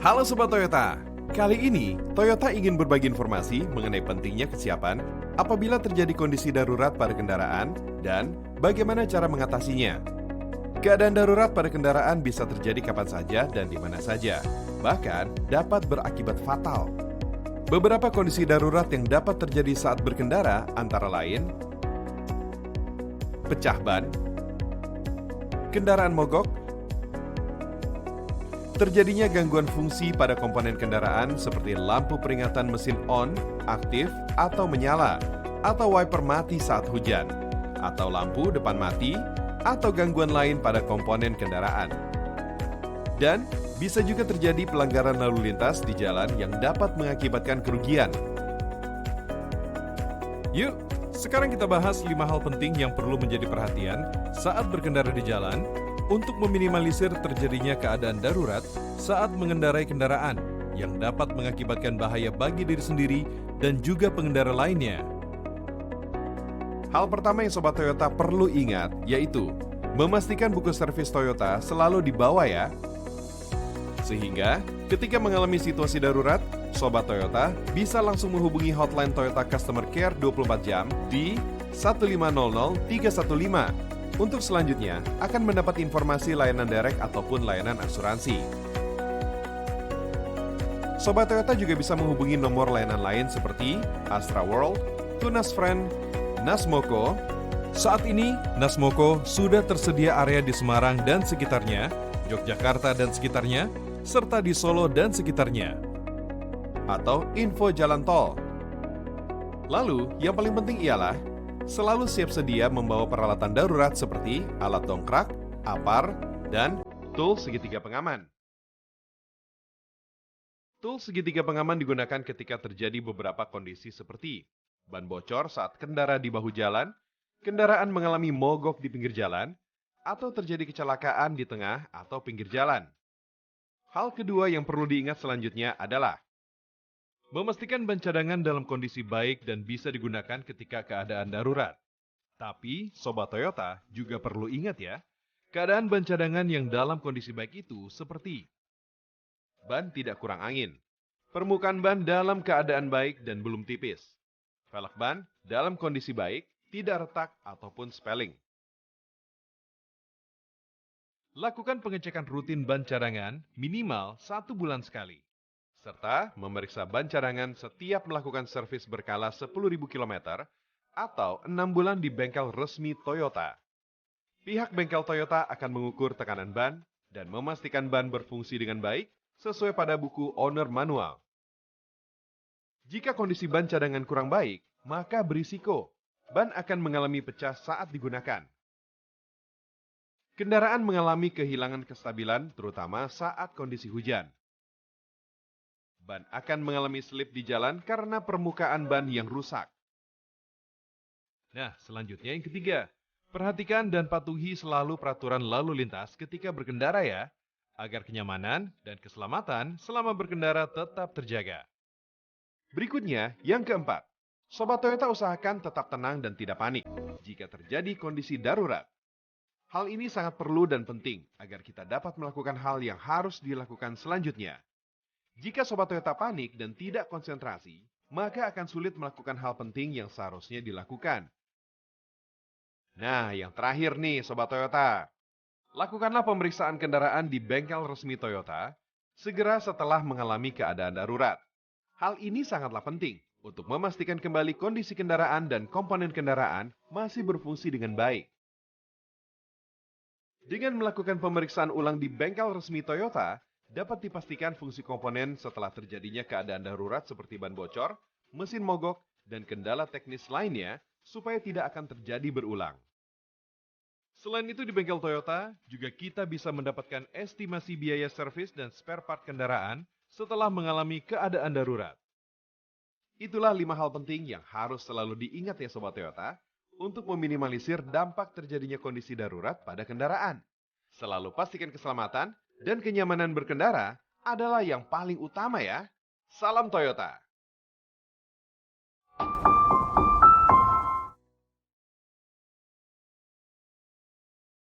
Halo Sobat Toyota, kali ini Toyota ingin berbagi informasi mengenai pentingnya kesiapan apabila terjadi kondisi darurat pada kendaraan dan bagaimana cara mengatasinya. Keadaan darurat pada kendaraan bisa terjadi kapan saja dan di mana saja, bahkan dapat berakibat fatal. Beberapa kondisi darurat yang dapat terjadi saat berkendara antara lain pecah ban, kendaraan mogok, terjadinya gangguan fungsi pada komponen kendaraan seperti lampu peringatan mesin on, aktif, atau menyala, atau wiper mati saat hujan, atau lampu depan mati, atau gangguan lain pada komponen kendaraan. Dan bisa juga terjadi pelanggaran lalu lintas di jalan yang dapat mengakibatkan kerugian. Yuk, sekarang kita bahas 5 hal penting yang perlu menjadi perhatian saat berkendara di jalan untuk meminimalisir terjadinya keadaan darurat saat mengendarai kendaraan yang dapat mengakibatkan bahaya bagi diri sendiri dan juga pengendara lainnya. Hal pertama yang Sobat Toyota perlu ingat yaitu memastikan buku servis Toyota selalu dibawa ya. Sehingga ketika mengalami situasi darurat, Sobat Toyota bisa langsung menghubungi hotline Toyota Customer Care 24 jam di 1500315. Untuk selanjutnya, akan mendapat informasi layanan direct ataupun layanan asuransi. Sobat Toyota juga bisa menghubungi nomor layanan lain seperti Astra World, Tunas Friend, Nasmoko. Saat ini, Nasmoko sudah tersedia area di Semarang dan sekitarnya, Yogyakarta dan sekitarnya, serta di Solo dan sekitarnya. Atau info jalan tol. Lalu, yang paling penting ialah selalu siap sedia membawa peralatan darurat seperti alat dongkrak, apar, dan tool segitiga pengaman. Tool segitiga pengaman digunakan ketika terjadi beberapa kondisi seperti ban bocor saat kendara di bahu jalan, kendaraan mengalami mogok di pinggir jalan, atau terjadi kecelakaan di tengah atau pinggir jalan. Hal kedua yang perlu diingat selanjutnya adalah memastikan ban cadangan dalam kondisi baik dan bisa digunakan ketika keadaan darurat. Tapi, Sobat Toyota juga perlu ingat ya, keadaan ban cadangan yang dalam kondisi baik itu seperti ban tidak kurang angin, permukaan ban dalam keadaan baik dan belum tipis, velg ban dalam kondisi baik, tidak retak ataupun spelling. Lakukan pengecekan rutin ban cadangan minimal 1 bulan sekali. Serta memeriksa ban cadangan setiap melakukan servis berkala 10.000 km atau 6 bulan di bengkel resmi Toyota. Pihak bengkel Toyota akan mengukur tekanan ban dan memastikan ban berfungsi dengan baik sesuai pada buku owner manual. Jika kondisi ban cadangan kurang baik, maka berisiko ban akan mengalami pecah saat digunakan. Kendaraan mengalami kehilangan kestabilan terutama saat kondisi hujan. Ban akan mengalami slip di jalan karena permukaan ban yang rusak. Nah, selanjutnya yang ketiga, perhatikan dan patuhi selalu peraturan lalu lintas ketika berkendara ya, agar kenyamanan dan keselamatan selama berkendara tetap terjaga. Berikutnya, yang keempat, Sobat Toyota usahakan tetap tenang dan tidak panik jika terjadi kondisi darurat. Hal ini sangat perlu dan penting agar kita dapat melakukan hal yang harus dilakukan selanjutnya. Jika Sobat Toyota panik dan tidak konsentrasi, maka akan sulit melakukan hal penting yang seharusnya dilakukan. Nah, yang terakhir nih Sobat Toyota. Lakukanlah pemeriksaan kendaraan di bengkel resmi Toyota segera setelah mengalami keadaan darurat. Hal ini sangatlah penting untuk memastikan kembali kondisi kendaraan dan komponen kendaraan masih berfungsi dengan baik. Dengan melakukan pemeriksaan ulang di bengkel resmi Toyota, dapat dipastikan fungsi komponen setelah terjadinya keadaan darurat seperti ban bocor, mesin mogok, dan kendala teknis lainnya supaya tidak akan terjadi berulang. Selain itu di bengkel Toyota, juga kita bisa mendapatkan estimasi biaya servis dan spare part kendaraan setelah mengalami keadaan darurat. Itulah 5 hal penting yang harus selalu diingat ya Sobat Toyota untuk meminimalisir dampak terjadinya kondisi darurat pada kendaraan. Selalu pastikan keselamatan dan kenyamanan berkendara adalah yang paling utama ya. Salam Toyota.